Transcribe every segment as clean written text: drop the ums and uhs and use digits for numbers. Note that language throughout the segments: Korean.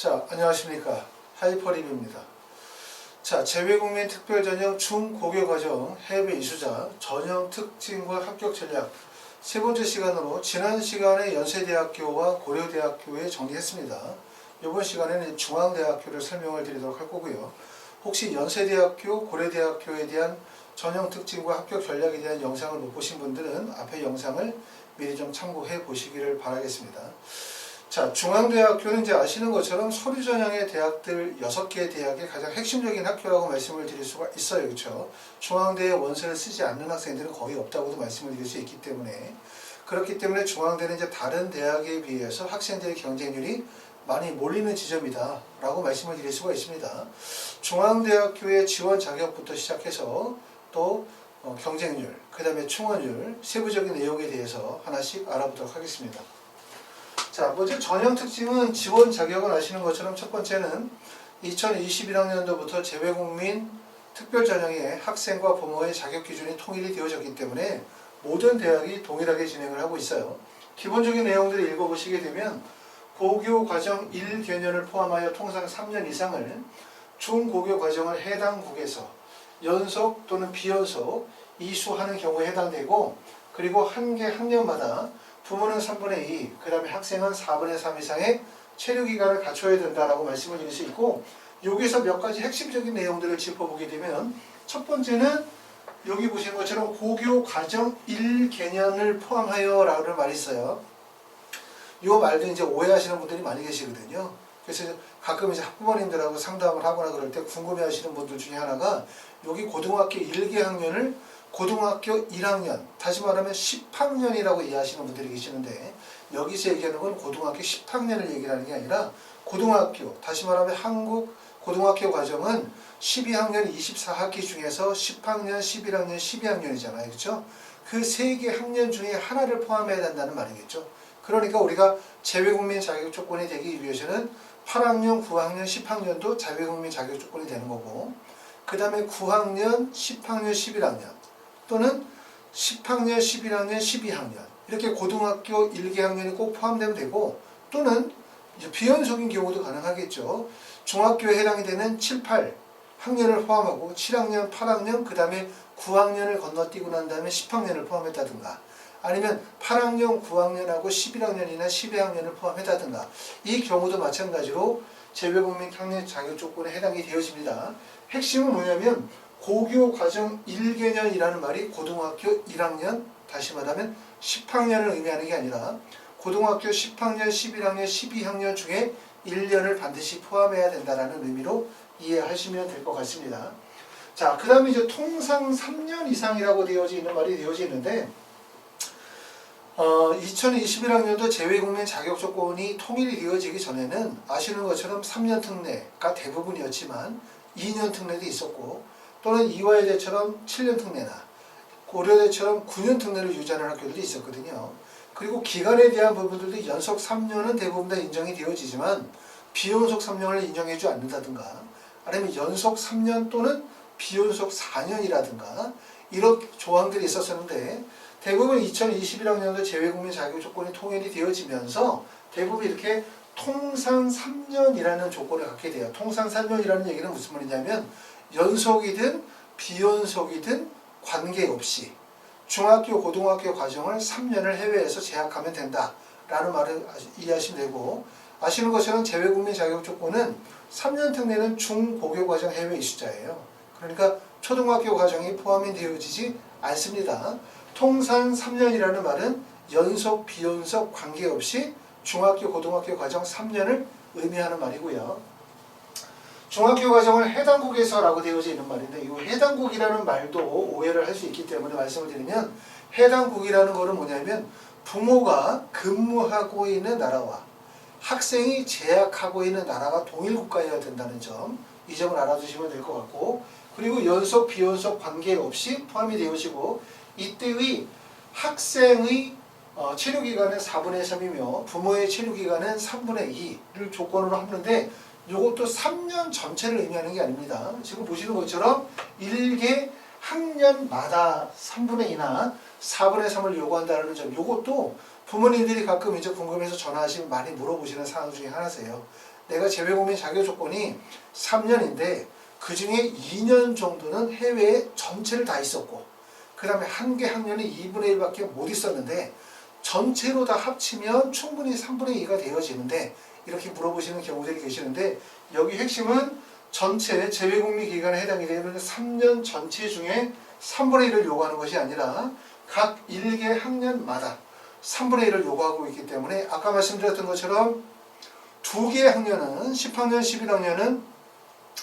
자, 안녕하십니까. 하이퍼리뷰입니다. 자, 재외국민 특별전형 중고교과정 해외 이수자 전형 특징과 합격 전략 세 번째 시간으로 지난 시간에 연세대학교와 고려대학교에 정리했습니다. 이번 시간에는 중앙대학교를 설명을 드리도록 할 거고요. 혹시 연세대학교, 고려대학교에 대한 전형 특징과 합격 전략에 대한 영상을 못 보신 분들은 앞에 영상을 미리 좀 참고해 보시기를 바라겠습니다. 자, 중앙대학교는 이제 아시는 것처럼 서류 전형의 대학들 6개 대학의 가장 핵심적인 학교라고 말씀을 드릴 수가 있어요. 그렇죠? 중앙대에 원서를 쓰지 않는 학생들은 거의 없다고도 말씀을 드릴 수 있기 때문에 그렇기 때문에 중앙대는 이제 다른 대학에 비해서 학생들의 경쟁률이 많이 몰리는 지점이다 라고 말씀을 드릴 수가 있습니다. 중앙대학교의 지원 자격부터 시작해서 또 경쟁률, 그 다음에 충원율, 세부적인 내용에 대해서 하나씩 알아보도록 하겠습니다. 자, 먼저 전형 특징은 지원 자격은 아시는 것처럼 첫 번째는 2021학년도부터 재외국민 특별전형의 학생과 부모의 자격 기준이 통일이 되어졌기 때문에 모든 대학이 동일하게 진행을 하고 있어요. 기본적인 내용들을 읽어보시게 되면 고교 과정 1개년을 포함하여 통상 3년 이상을 중고교 과정을 해당 국에서 연속 또는 비연속 이수하는 경우에 해당되고, 그리고 한 개 학년마다 부모는 3분의 2, 그 다음에 학생은 4분의 3 이상의 체류기간을 갖춰야 된다라고 말씀을 드릴 수 있고, 여기서 몇 가지 핵심적인 내용들을 짚어보게 되면 첫 번째는 여기 보시는 것처럼 고교 과정 1개년을 포함하여 라는 말이 있어요. 이 말도 이제 오해하시는 분들이 많이 계시거든요. 그래서 가끔 이제 학부모님들하고 상담을 하거나 그럴 때 궁금해 하시는 분들 중에 하나가 여기 고등학교 1개 학년을 고등학교 1학년, 다시 말하면 10학년이라고 이해하시는 분들이 계시는데, 여기서 얘기하는 건 고등학교 10학년을 얘기하는 게 아니라 고등학교, 다시 말하면 한국 고등학교 과정은 12학년 24학기 중에서 10학년, 11학년, 12학년이잖아요. 그렇죠? 그 세 개 학년 중에 하나를 포함해야 된다는 말이겠죠. 그러니까 우리가 재외국민 자격 조건이 되기 위해서는 8학년, 9학년, 10학년도 재외국민 자격 조건이 되는 거고, 그 다음에 9학년, 10학년, 11학년 또는 10학년, 11학년, 12학년 이렇게 고등학교 1개 학년이 꼭 포함되면 되고, 또는 이제 비연속인 경우도 가능하겠죠. 중학교에 해당이 되는 7, 8학년을 포함하고 7학년, 8학년, 그 다음에 9학년을 건너뛰고 난 다음에 10학년을 포함했다든가, 아니면 8학년, 9학년하고 11학년이나 12학년을 포함했다든가, 이 경우도 마찬가지로 재외국민 학년 자격 조건에 해당이 되어집니다. 핵심은 뭐냐면 고교 과정 1개년이라는 말이 고등학교 1학년, 다시 말하면 10학년을 의미하는 게 아니라 고등학교 10학년, 11학년, 12학년 중에 1년을 반드시 포함해야 된다는 의미로 이해하시면 될 것 같습니다. 자, 그 다음에 이제 통상 3년 이상이라고 되어져 있는 말이 되어져 있는데, 2021학년도 재외국민 자격 조건이 통일이 되어지기 전에는 아시는 것처럼 3년 특례가 대부분이었지만 2년 특례도 있었고, 또는 이화여대처럼 7년 특례나 고려대처럼 9년 특례를 유지하는 학교들도 있었거든요. 그리고 기간에 대한 부분들도 연속 3년은 대부분 다 인정이 되어지지만 비연속 3년을 인정해주지 않는다든가, 아니면 연속 3년 또는 비연속 4년이라든가 이런 조항들이 있었었는데, 대부분 2021학년도 재외국민 자격 조건이 통일이 되어지면서 대부분 이렇게 통상 3년이라는 조건을 갖게 돼요. 통상 3년이라는 얘기는 무슨 말이냐면 연속이든 비연속이든 관계없이 중학교, 고등학교 과정을 3년을 해외에서 재학하면 된다라는 말을 이해하시면 되고, 아시는 것처럼 재외국민 자격 조건은 3년 특례는 중고교 과정 해외 이수자예요. 그러니까 초등학교 과정이 포함이 되어지지 않습니다. 통상 3년이라는 말은 연속, 비연속 관계없이 중학교, 고등학교 과정 3년을 의미하는 말이고요. 중학교 과정을 해당국에서라고 되어져 있는 말인데, 이 해당국이라는 말도 오해를 할 수 있기 때문에 말씀을 드리면, 해당국이라는 거는 뭐냐면 부모가 근무하고 있는 나라와 학생이 재학하고 있는 나라가 동일 국가여야 된다는 점, 이 점을 알아두시면 될 것 같고, 그리고 연속, 비연속 관계없이 포함이 되어지고, 이때의 학생의 체류기간은 4분의 3이며 부모의 체류기간은 3분의 2를 조건으로 하는데, 이것도 3년 전체를 의미하는 게 아닙니다. 지금 보시는 것처럼 1개 학년마다 3분의 2나 4분의 3을 요구한다는 점, 이것도 부모님들이 가끔 이제 궁금해서 전화하시면 많이 물어보시는 사항 중에 하나세요. 내가 재외국민 자격 조건이 3년인데 그 중에 2년 정도는 해외에 전체를 다 있었고 그 다음에 한 개 학년이 2분의 1밖에 못 있었는데 전체로 다 합치면 충분히 3분의 2가 되어지는데 이렇게 물어보시는 경우들이 계시는데 여기 핵심은 전체 재외국민 기간에 해당이 되는 3년 전체 중에 3분의 1을 요구하는 것이 아니라 각 1개 학년마다 3분의 1을 요구하고 있기 때문에 아까 말씀드렸던 것처럼 2개의 학년은 10학년, 11학년은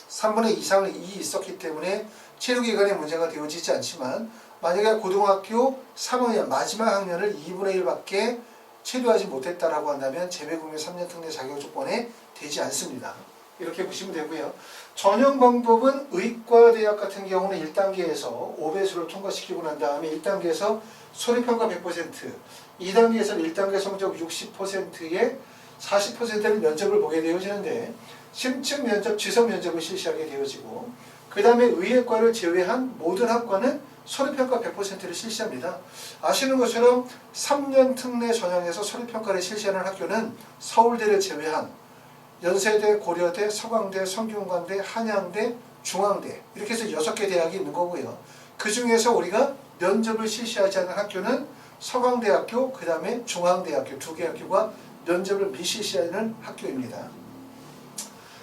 3분의 2 이상이 있었기 때문에 체류기간에 문제가 되어지지 않지만 만약에 고등학교 3학년 마지막 학년을 2분의 1밖에 체류하지 못했다라고 한다면 재외국민 3년 특례 자격 조건에 되지 않습니다. 이렇게 보시면 되고요. 전형 방법은 의과대학 같은 경우는 1단계에서 5배수를 통과시키고 난 다음에 1단계에서 소리평가 100%, 2단계에서 1단계 성적 60%의 40%는 면접을 보게 되어지는데 심층 면접, 지성 면접을 실시하게 되어지고 그 다음에 의예과를 제외한 모든 학과는 소리평가 100%를 실시합니다. 아시는 것처럼 3년 특례 전형에서 소리평가를 실시하는 학교는 서울대를 제외한 연세대, 고려대, 서강대, 성균관대, 한양대, 중앙대 이렇게 해서 6개 대학이 있는 거고요. 그 중에서 우리가 면접을 실시하지 않는 학교는 서강대학교, 그 다음에 중앙대학교 2개 학교가 면접을 미실시하는 학교입니다.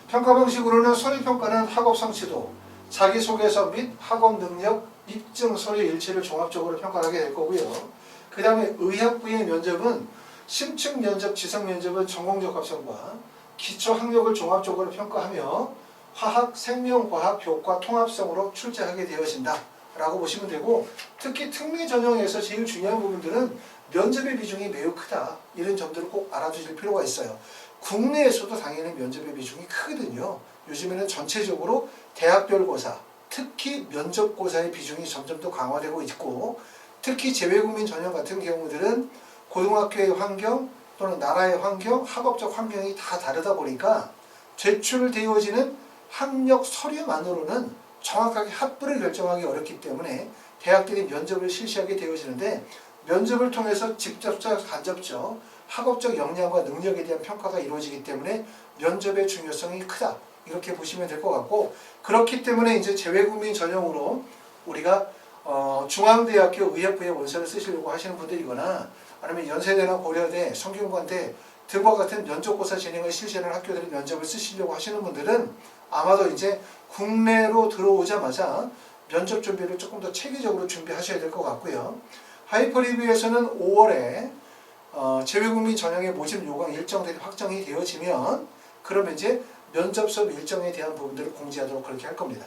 평가 방식으로는 소리평가는 학업 성취도, 자기소개서 및 학업 능력, 입증 서류 일치를 종합적으로 평가하게 될 거고요. 그 다음에 의학부의 면접은 심층 면접, 지성 면접은 전공적 합성과 기초 학력을 종합적으로 평가하며 화학, 생명과학, 교과 통합성으로 출제하게 되어진다 라고 보시면 되고 특히 특례 전형에서 제일 중요한 부분들은 면접의 비중이 매우 크다 이런 점들을 꼭 알아두실 필요가 있어요. 국내에서도 당연히 면접의 비중이 크거든요. 요즘에는 전체적으로 대학별 고사 특히 면접고사의 비중이 점점 더 강화되고 있고 특히 재외국민 전형 같은 경우들은 고등학교의 환경 또는 나라의 환경, 학업적 환경이 다 다르다 보니까 제출되어지는 학력 서류만으로는 정확하게 학부를 결정하기 어렵기 때문에 대학들이 면접을 실시하게 되어지는데 면접을 통해서 직접적, 간접적 학업적 역량과 능력에 대한 평가가 이루어지기 때문에 면접의 중요성이 크다. 이렇게 보시면 될 것 같고 그렇기 때문에 이제 재외국민 전형으로 우리가 중앙대학교 의학부의 원서를 쓰시려고 하시는 분들이거나 아니면 연세대나 고려대, 성균관대 등과 같은 면접고사 진행을 실시하는 학교들이 면접을 쓰시려고 하시는 분들은 아마도 이제 국내로 들어오자마자 면접 준비를 조금 더 체계적으로 준비하셔야 될 것 같고요. 하이퍼리뷰에서는 5월에 재외국민 전형의 모집 요강 일정들이 확정이 되어지면 그러면 이제 면접 수업 일정에 대한 부분들을 공지하도록 그렇게 할 겁니다.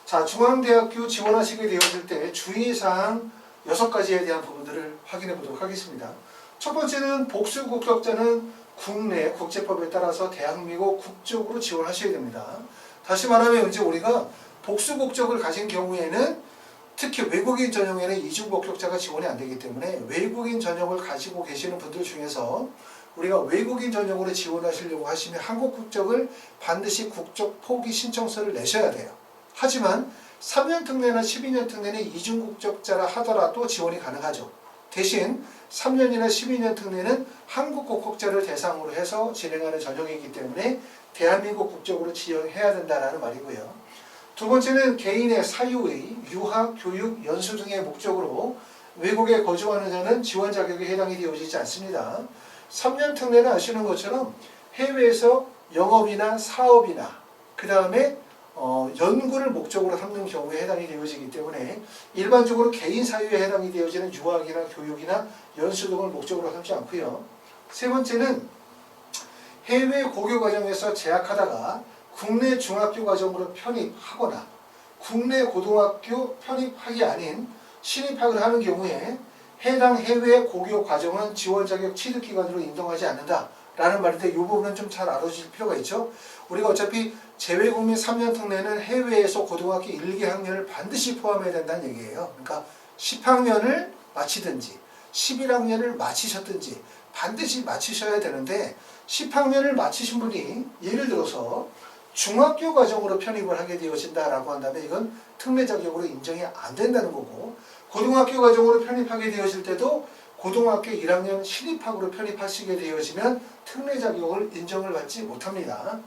자, 중앙대학교 지원하시게 되었을 때 주의사항 6가지에 대한 부분들을 확인해 보도록 하겠습니다. 첫 번째는 복수 국적자는 국내 국제법에 따라서 대한민국 국적으로 지원하셔야 됩니다. 다시 말하면 이제 우리가 복수 국적을 가진 경우에는 특히 외국인 전형에는 이중 국적자가 지원이 안 되기 때문에 외국인 전형을 가지고 계시는 분들 중에서 우리가 외국인 전형으로 지원하시려고 하시면 한국 국적을 반드시 국적 포기 신청서를 내셔야 돼요. 하지만 3년 특례나 12년 특례는 이중 국적자라 하더라도 지원이 가능하죠. 대신 3년이나 12년 특례는 한국 국적자를 대상으로 해서 진행하는 전형이기 때문에 대한민국 국적으로 지원해야 된다는 말이고요. 두 번째는 개인의 사유의 유학, 교육, 연수 등의 목적으로 외국에 거주하는 자는 지원 자격에 해당이 되어지지 않습니다. 3년 특례는 아시는 것처럼 해외에서 영업이나 사업이나 그 다음에 연구를 목적으로 삼는 경우에 해당이 되어지기 때문에 일반적으로 개인 사유에 해당이 되어지는 유학이나 교육이나 연수 등을 목적으로 삼지 않고요. 세 번째는 해외 고교 과정에서 재학하다가 국내 중학교 과정으로 편입하거나 국내 고등학교 편입학이 아닌 신입학을 하는 경우에 해당 해외 고교 과정은 지원 자격 취득 기관으로 인정하지 않는다 라는 말인데 이 부분은 좀 잘 알아주실 필요가 있죠. 우리가 어차피 재외국민 3년 특례는 해외에서 고등학교 1개 학년을 반드시 포함해야 된다는 얘기예요. 그러니까 10학년을 마치든지 11학년을 마치셨든지 반드시 마치셔야 되는데 10학년을 마치신 분이 예를 들어서 중학교 과정으로 편입을 하게 되어진다라고 한다면 이건 특례 자격으로 인정이 안 된다는 거고 고등학교 과정으로 편입하게 되어질 때도 고등학교 1학년 신입학으로 편입하시게 되어지면 특례 자격을 인정을 받지 못합니다.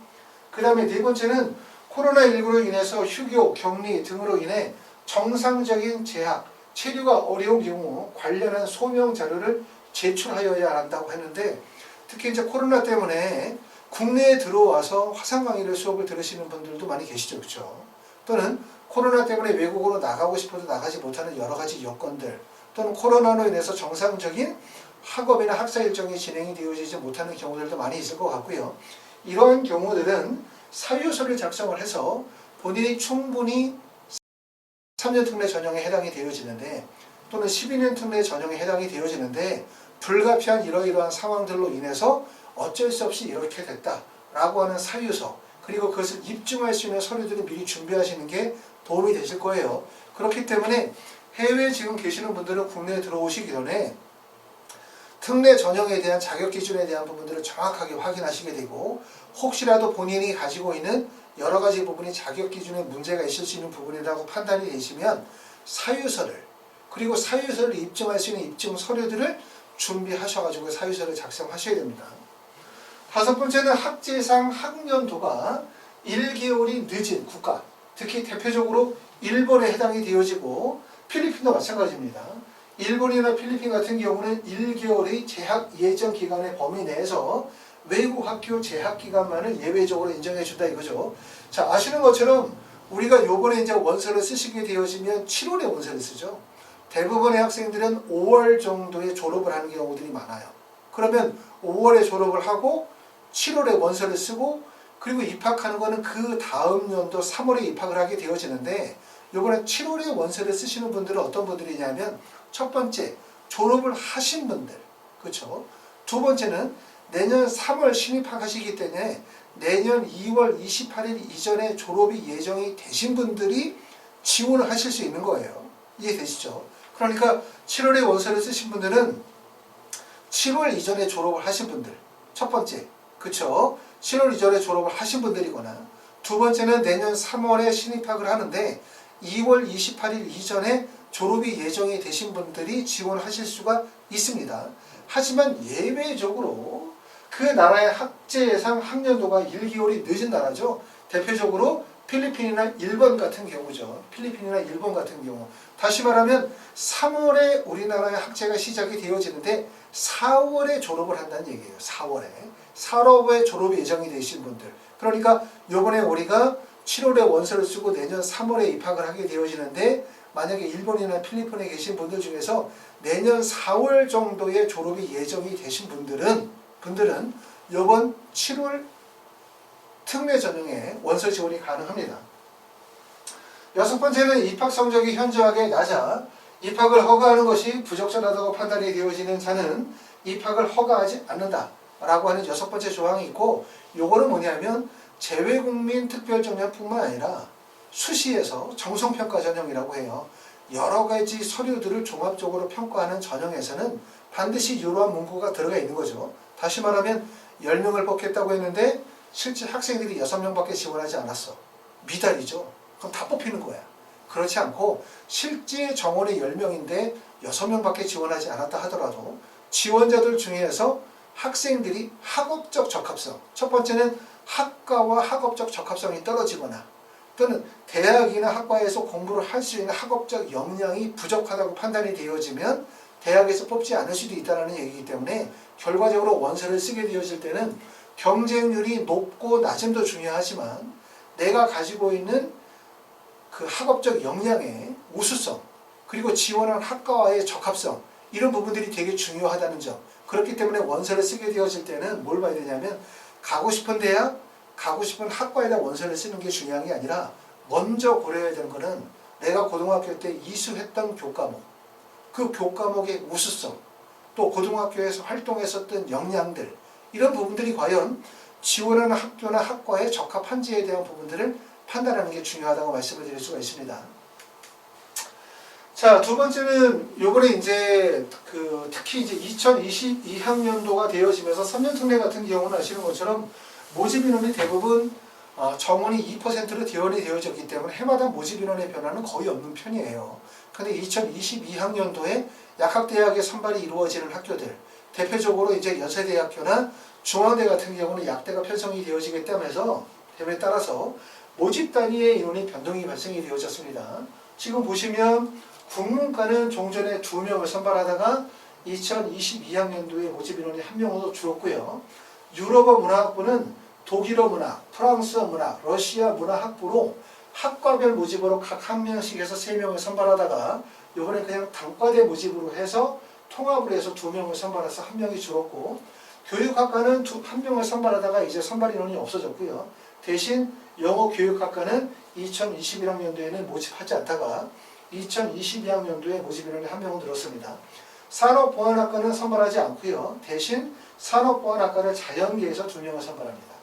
그 다음에 네 번째는 코로나19로 인해서 휴교, 격리 등으로 인해 정상적인 재학, 체류가 어려운 경우 관련한 소명 자료를 제출하여야 한다고 했는데, 특히 이제 코로나 때문에 국내에 들어와서 화상 강의를 수업을 들으시는 분들도 많이 계시죠, 그렇죠? 또는 코로나 때문에 외국으로 나가고 싶어도 나가지 못하는 여러 가지 여건들, 또는 코로나로 인해서 정상적인 학업이나 학사 일정이 진행이 되어지지 못하는 경우들도 많이 있을 것 같고요. 이러한 경우들은 사유서를 작성을 해서 본인이 충분히 3년 특례 전형에 해당이 되어지는데, 또는 12년 특례 전형에 해당이 되어지는데, 불가피한 이러이러한 상황들로 인해서 어쩔 수 없이 이렇게 됐다라고 하는 사유서, 그리고 그것을 입증할 수 있는 서류들을 미리 준비하시는 게 도움이 되실 거예요. 그렇기 때문에 해외에 지금 계시는 분들은 국내에 들어오시기 전에 특례 전형에 대한 자격 기준에 대한 부분들을 정확하게 확인하시게 되고, 혹시라도 본인이 가지고 있는 여러 가지 부분이 자격 기준에 문제가 있을 수 있는 부분이라고 판단이 되시면 사유서를, 그리고 사유서를 입증할 수 있는 입증 서류들을 준비하셔가지고 사유서를 작성하셔야 됩니다. 다섯 번째는 학제상 학년도가 1개월이 늦은 국가, 특히 대표적으로 일본에 해당이 되어지고 필리핀도 마찬가지입니다. 일본이나 필리핀 같은 경우는 1개월의 재학 예정 기간의 범위 내에서 외국 학교 재학 기간만을 예외적으로 인정해 준다 이거죠. 자, 아시는 것처럼 우리가 요번에 이제 원서를 쓰시게 되어지면 7월에 원서를 쓰죠. 대부분의 학생들은 5월 정도에 졸업을 하는 경우들이 많아요. 그러면 5월에 졸업을 하고 7월에 원서를 쓰고, 그리고 입학하는 거는 그 다음 연도 3월에 입학을 하게 되어지는데, 요번에 7월에 원서를 쓰시는 분들은 어떤 분들이냐면, 첫 번째 졸업을 하신 분들, 그렇죠? 두 번째는 내년 3월 신입학하시기 때문에 내년 2월 28일 이전에 졸업이 예정이 되신 분들이 지원을 하실 수 있는 거예요. 이해되시죠? 그러니까 7월에 원서를 쓰신 분들은 7월 이전에 졸업을 하신 분들, 첫 번째, 그쵸? 7월 이전에 졸업을 하신 분들이거나, 두 번째는 내년 3월에 신입학을 하는데 2월 28일 이전에 졸업이 예정이 되신 분들이 지원하실 수가 있습니다. 하지만 예외적으로 그 나라의 학제 예상 학년도가 1개월이 늦은 나라죠. 대표적으로 필리핀이나 일본 같은 경우죠. 필리핀이나 일본 같은 경우. 다시 말하면 3월에 우리나라의 학제가 시작이 되어지는데 4월에 졸업을 한다는 얘기예요. 4월에 졸업이 예정이 되신 분들. 그러니까 요번에 우리가 7월에 원서를 쓰고 내년 3월에 입학을 하게 되어지는데, 만약에 일본이나 필리핀에 계신 분들 중에서 내년 4월 정도에 졸업이 예정이 되신 분들은 이번 7월 특례 전형에 원서 지원이 가능합니다. 여섯 번째는 입학 성적이 현저하게 낮아 입학을 허가하는 것이 부적절하다고 판단이 되어지는 자는 입학을 허가하지 않는다라고 하는 여섯 번째 조항이 있고, 요거는 뭐냐면 재외국민 특별전형뿐만 아니라 수시에서 정성평가 전형이라고 해요. 여러 가지 서류들을 종합적으로 평가하는 전형에서는 반드시 이러한 문구가 들어가 있는 거죠. 다시 말하면 10명을 뽑겠다고 했는데 실제 학생들이 6명밖에 지원하지 않았어. 미달이죠. 그럼 다 뽑히는 거야. 그렇지 않고 실제 정원이 10명인데 6명밖에 지원하지 않았다 하더라도 지원자들 중에서 학생들이 학업적 적합성, 첫 번째는 학과와 학업적 적합성이 떨어지거나, 또는 대학이나 학과에서 공부를 할 수 있는 학업적 역량이 부족하다고 판단이 되어지면 대학에서 뽑지 않을 수도 있다는 얘기이기 때문에, 결과적으로 원서를 쓰게 되어질 때는 경쟁률이 높고 낮음도 중요하지만 내가 가지고 있는 그 학업적 역량의 우수성, 그리고 지원한 학과와의 적합성, 이런 부분들이 되게 중요하다는 점. 그렇기 때문에 원서를 쓰게 되어질 때는 뭘 봐야 되냐면, 가고 싶은 대학, 가고 싶은 학과에다 원서를 쓰는 게 중요한 게 아니라 먼저 고려해야 되는 거는 내가 고등학교 때 이수했던 교과목, 그 교과목의 우수성, 또 고등학교에서 활동했었던 역량들, 이런 부분들이 과연 지원하는 학교나 학과에 적합한지에 대한 부분들을 판단하는 게 중요하다고 말씀을 드릴 수가 있습니다. 자, 두 번째는 요번에 이제 특히 이제 2022학년도가 되어지면서 3년 특례 같은 경우는 아시는 것처럼 모집 인원이 대부분 정원이 2%로 지원이 되어졌기 때문에 해마다 모집 인원의 변화는 거의 없는 편이에요. 근데 2022학년도에 약학대학의 선발이 이루어지는 학교들, 대표적으로 이제 연세대학교나 중앙대 같은 경우는 약대가 편성이 되어지겠다며 해서 됨에 따라서 모집 단위의 인원이 변동이 발생이 되어졌습니다. 지금 보시면 국문과는 종전에 2명을 선발하다가 2022학년도에 모집 인원이 1명으로 줄었고요. 유럽어 문화학부는 독일어 문학, 프랑스어 문학, 러시아 문화학부로 학과별 모집으로 각 1명씩 해서 3명을 선발하다가 이번에 그냥 단과대 모집으로 해서 통합을 해서 2명을 선발해서 1명이 줄었고, 교육학과는 1명을 선발하다가 이제 선발 인원이 없어졌고요. 대신 영어 교육학과는 2021학년도에는 모집하지 않다가 2022학년도에 모집 인원이 1명을 늘었습니다. 산업보안학과는 선발하지 않고요. 대신 산업보안학과를 자연계에서 2명을 선발합니다.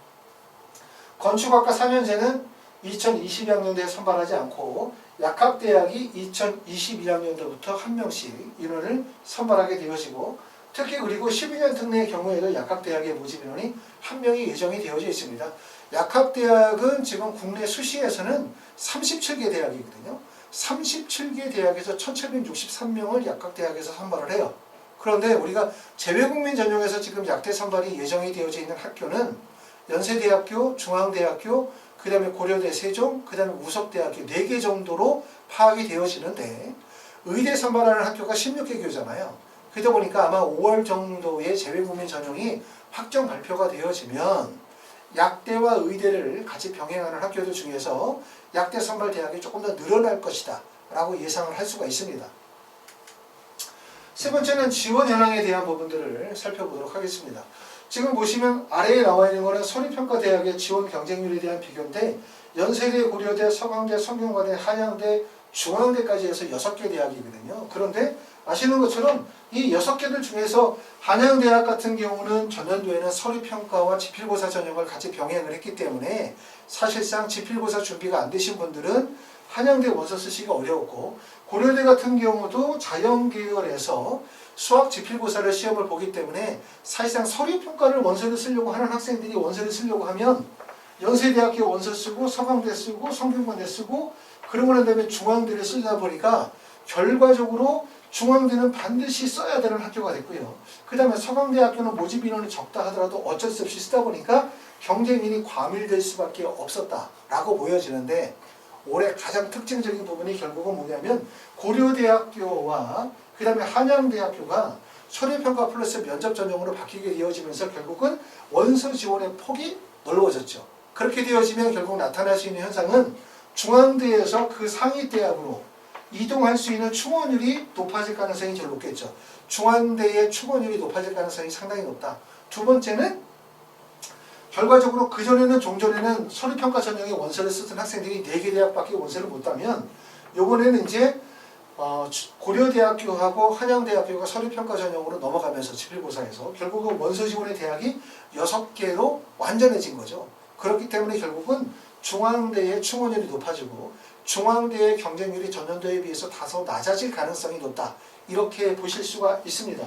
건축학과 4년제는 2022학년도에 선발하지 않고 약학대학이 2021학년도부터 1명씩 인원을 선발하게 되어지고, 특히 그리고 12년 특례의 경우에도 약학대학의 모집 인원이 1명이 예정이 되어져 있습니다. 약학대학은 지금 국내 수시에서는 37개 대학이거든요. 37개 대학에서 1763명을 약학대학에서 선발을 해요. 그런데 우리가 재외국민 전용에서 지금 약대 선발이 예정이 되어져 있는 학교는 연세대학교, 중앙대학교, 그 다음에 고려대 세종, 그 다음에 우석대학교 4개 정도로 파악이 되어지는데, 의대 선발하는 학교가 16개 교잖아요. 그러다 보니까 아마 5월 정도에 재외국민 전용이 확정 발표가 되어지면 약대와 의대를 같이 병행하는 학교들 중에서 약대 선발 대학이 조금 더 늘어날 것이다 라고 예상을 할 수가 있습니다. 세 번째는 지원 현황에 대한 부분들을 살펴보도록 하겠습니다. 지금 보시면 아래에 나와 있는 것은 서울평가대학의 지원 경쟁률에 대한 비교인데, 연세대, 고려대, 서강대, 성균관대, 한양대, 중앙대까지 해서 6개 대학이거든요. 그런데 아시는 것처럼 이 6개들 중에서 한양대학 같은 경우는 전년도에는 서류평가와 지필고사 전형을 같이 병행을 했기 때문에 사실상 지필고사 준비가 안 되신 분들은 한양대 원서 쓰시기가 어려웠고, 고려대 같은 경우도 자연계열에서 수학 지필고사를 시험을 보기 때문에 사실상 서류평가를 원서를 쓰려고 하는 학생들이 원서를 쓰려고 하면 연세대학교 원서 쓰고 서강대 쓰고 성균관대 쓰고 그러고 난 다음에 중앙대를 쓰다 보니까 결과적으로 중앙대는 반드시 써야 되는 학교가 됐고요. 그 다음에 서강대학교는 모집 인원이 적다 하더라도 어쩔 수 없이 쓰다 보니까 경쟁률이 과밀될 수밖에 없었다라고 보여지는데, 올해 가장 특징적인 부분이 결국은 뭐냐면 고려대학교와 그 다음에 한양대학교가 서류평가 플러스 면접 전형으로 바뀌게 되어지면서 결국은 원서 지원의 폭이 넓어졌죠. 그렇게 되어지면 결국 나타날 수 있는 현상은 중앙대에서 그 상위 대학으로 이동할 수 있는 충원율이 높아질 가능성이 제일 높겠죠. 중앙대의 충원율이 높아질 가능성이 상당히 높다. 두 번째는 결과적으로 그전에는 종전에는 서류평가 전형의 원서를 쓰던 학생들이 4개 대학밖에 원서를 못 따면 요번에는 이제 고려대학교하고 한양대학교가 서류평가 전형으로 넘어가면서 지필고사에서 결국은 원서 지원의 대학이 6개로 완전해진 거죠. 그렇기 때문에 결국은 중앙대의 충원율이 높아지고 중앙대의 경쟁률이 전년도에 비해서 다소 낮아질 가능성이 높다. 이렇게 보실 수가 있습니다.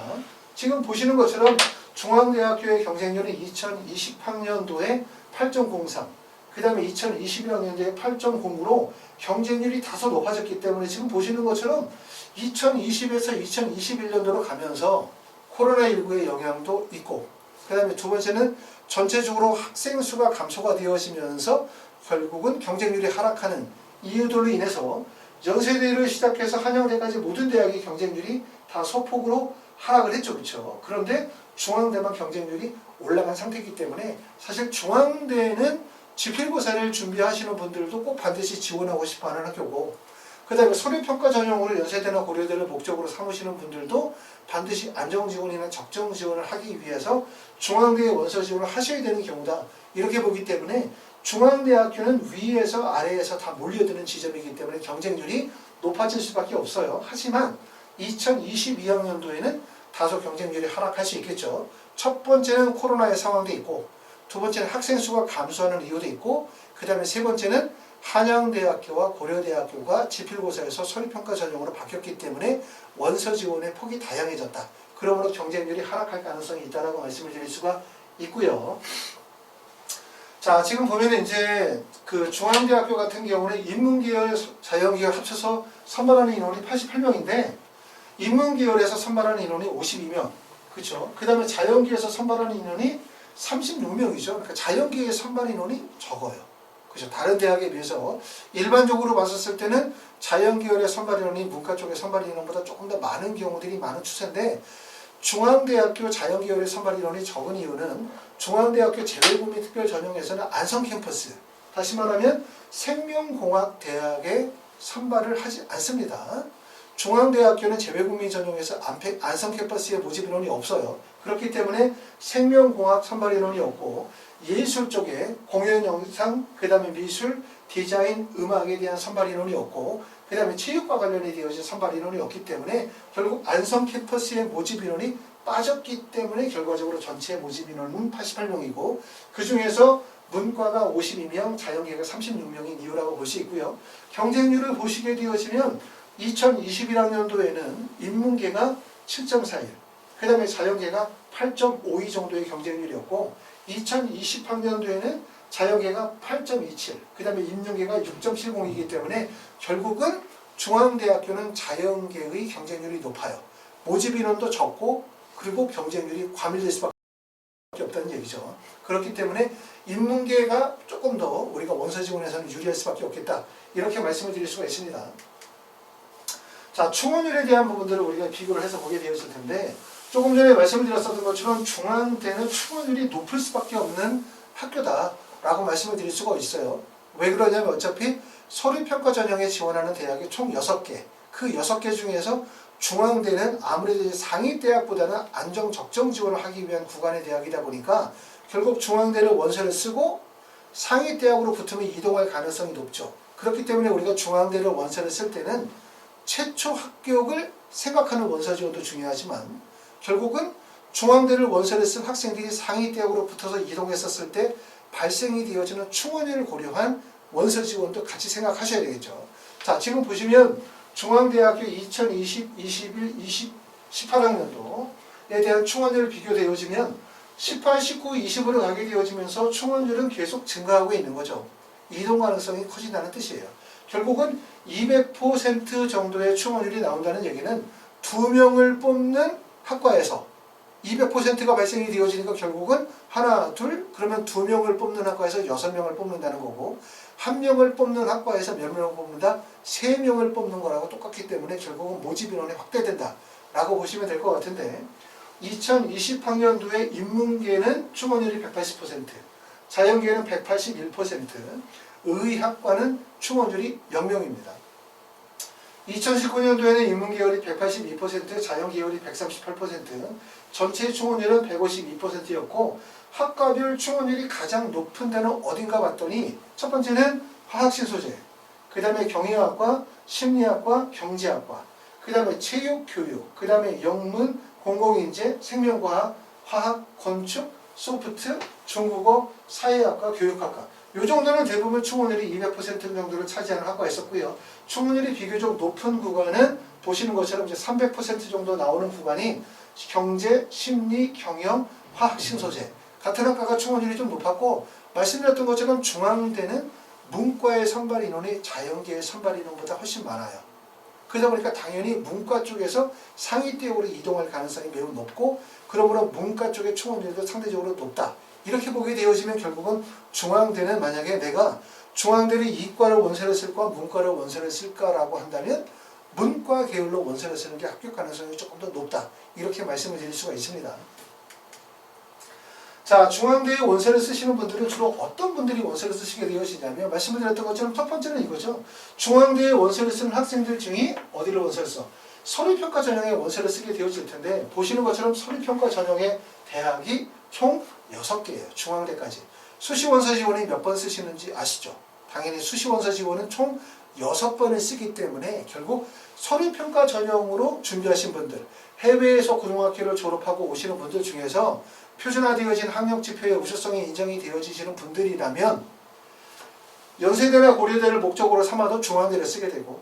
지금 보시는 것처럼 중앙대학교의 경쟁률이 2020학년도에 8.03, 그 다음에 2021학년도에 8.0으로 경쟁률이 다소 높아졌기 때문에 지금 보시는 것처럼 2020에서 2021년도로 가면서 코로나19의 영향도 있고, 그 다음에 두 번째는 전체적으로 학생 수가 감소가 되어지면서 결국은 경쟁률이 하락하는 이유들로 인해서 연세대를 시작해서 한양대까지 모든 대학의 경쟁률이 다 소폭으로 하락을 했죠. 그렇죠? 그런데 중앙대만 경쟁률이 올라간 상태이기 때문에 사실 중앙대는 지필고사를 준비하시는 분들도 꼭 반드시 지원하고 싶어하는 학교고, 그 다음에 서류평가 전형으로 연세대나 고려대를 목적으로 삼으시는 분들도 반드시 안정지원이나 적정지원을 하기 위해서 중앙대에 원서 지원을 하셔야 되는 경우다. 이렇게 보기 때문에 중앙대학교는 위에서 아래에서 다 몰려드는 지점이기 때문에 경쟁률이 높아질 수밖에 없어요. 하지만 2022학년도에는 다소 경쟁률이 하락할 수 있겠죠. 첫 번째는 코로나의 상황도 있고, 두 번째는 학생 수가 감소하는 이유도 있고, 그 다음에 세 번째는 한양대학교와 고려대학교가 지필고사에서 서류평가 전형으로 바뀌었기 때문에 원서 지원의 폭이 다양해졌다. 그러므로 경쟁률이 하락할 가능성이 있다고 말씀을 드릴 수가 있고요. 자, 지금 보면은 이제 그 중앙대학교 같은 경우는 인문계열, 자연계열 합쳐서 선발하는 인원이 88명인데 인문계열에서 선발하는 인원이 52명. 그렇죠? 그 다음에 자연계에서 선발하는 인원이 36명이죠. 그러니까 자연계의 선발 인원이 적어요. 그죠? 다른 대학에 비해서 일반적으로 봤었을 때는 자연계열의 선발 인원이 문과 쪽의 선발 인원보다 조금 더 많은 경우들이 많은 추세인데 중앙대학교 자연계열의 선발 인원이 적은 이유는 중앙대학교 재외국민 특별 전형에서는 안성 캠퍼스, 다시 말하면 생명공학대학에 선발을 하지 않습니다. 중앙대학교는 재외국민 전형에서 안성 캠퍼스에 모집 인원이 없어요. 그렇기 때문에 생명공학 선발 인원이 없고 예술 쪽에 공연 영상, 그 다음에 미술, 디자인, 음악에 대한 선발 인원이 없고 그 다음에 체육과 관련이 되어진 선발 인원이 없기 때문에 결국 안성 캠퍼스의 모집 인원이 빠졌기 때문에 결과적으로 전체 모집 인원은 88명이고 그 중에서 문과가 52명, 자연계가 36명인 이유라고 볼 수 있고요. 경쟁률을 보시게 되어지면 2021학년도에는 인문계가 7.41, 그 다음에 자연계가 8.52 정도의 경쟁률이었고 2020학년도에는 자연계가 8.27, 그 다음에 인문계가 6.70이기 때문에 결국은 중앙대학교는 자연계의 경쟁률이 높아요. 모집 인원도 적고 그리고 경쟁률이 과밀될 수밖에 없다는 얘기죠. 그렇기 때문에 인문계가 조금 더 우리가 원서 지원에서는 유리할 수밖에 없겠다. 이렇게 말씀을 드릴 수가 있습니다. 자, 충원율에 대한 부분들을 우리가 비교를 해서 보게 되었을 텐데 조금 전에 말씀을 드렸었던 것처럼 중앙대는 충원율이 높을 수밖에 없는 학교다라고 말씀을 드릴 수가 있어요. 왜 그러냐면 어차피 서류평가 전형에 지원하는 대학이 총 6개, 그 6개 중에서 중앙대는 아무래도 상위대학보다는 안정 적정 지원을 하기 위한 구간의 대학이다 보니까 결국 중앙대를 원서를 쓰고 상위대학으로 붙으면 이동할 가능성이 높죠. 그렇기 때문에 우리가 중앙대를 원서를 쓸 때는 최초 합격을 생각하는 원서 지원도 중요하지만 결국은 중앙대를 원서를 쓴 학생들이 상위대학으로 붙어서 이동했었을 때 발생이 되어지는 충원율을 고려한 원서 지원도 같이 생각하셔야 되겠죠. 자, 지금 보시면 중앙대학교 2020, 21, 20, 18학년도에 대한 충원율을 비교되어지면 18, 19, 20으로 가게 되어지면서 충원율은 계속 증가하고 있는 거죠. 이동 가능성이 커진다는 뜻이에요. 결국은 200% 정도의 충원율이 나온다는 얘기는 2명을 뽑는 학과에서 200%가 발생이 되어지니까 결국은 하나, 둘, 그러면 2명을 뽑는 학과에서 6명을 뽑는다는 거고 1명을 뽑는 학과에서 몇 명을 뽑는다? 3명을 뽑는 거라고 똑같기 때문에 결국은 모집 인원이 확대된다 라고 보시면 될 것 같은데 2020학년도에 인문계는 충원율이 180%, 자연계는 181%, 의학과는 충원율이 0명입니다. 2019년도에는 인문계열이 182%, 자연계열이 138%, 전체 충원율은 152%였고 학과별 충원율이 가장 높은 데는 어딘가 봤더니 첫 번째는 화학신소재, 그 다음에 경영학과, 심리학과, 경제학과, 그 다음에 체육교육, 그 다음에 영문, 공공인재, 생명과학, 화학, 건축, 소프트, 중국어, 사회학과, 교육학과 이 정도는 대부분 충원율이 200% 정도를 차지하는 학과였었고요. 충원율이 비교적 높은 구간은 보시는 것처럼 이제 300% 정도 나오는 구간이 경제, 심리, 경영, 화학, 신소재 같은 학과가 충원율이 좀 높았고 말씀드렸던 것처럼 중앙대는 문과의 선발 인원이 자연계의 선발 인원보다 훨씬 많아요. 그러다 보니까 당연히 문과 쪽에서 상위대학으로 이동할 가능성이 매우 높고 그러므로 문과 쪽의 충원율도 상대적으로 높다. 이렇게 보게 되어지면 결국은 중앙대는 만약에 내가 중앙대를 이과를 원서를 쓸까 문과를 원서를 쓸까라고 한다면 문과 계열로 원서를 쓰는 게 합격 가능성이 조금 더 높다. 이렇게 말씀을 드릴 수가 있습니다. 자, 중앙대에 원서를 쓰시는 분들은 주로 어떤 분들이 원서를 쓰시게 되어지냐면 말씀을 드렸던 것처럼 첫 번째는 이거죠. 중앙대에 원서를 쓰는 학생들 중에 어디를 원서를 써? 서류평가 전형에 원서를 쓰게 되어질 텐데 보시는 것처럼 서류평가 전형의 대학이 총 6개예요. 중앙대까지. 수시원서 지원이 몇 번 쓰시는지 아시죠? 당연히 수시원서 지원은 총 6번을 쓰기 때문에 결국 서류평가 전형으로 준비하신 분들, 해외에서 고등학교를 졸업하고 오시는 분들 중에서 표준화되어진 학력지표의 우수성이 인정이 되어지시는 분들이라면 연세대나 고려대를 목적으로 삼아도 중앙대를 쓰게 되고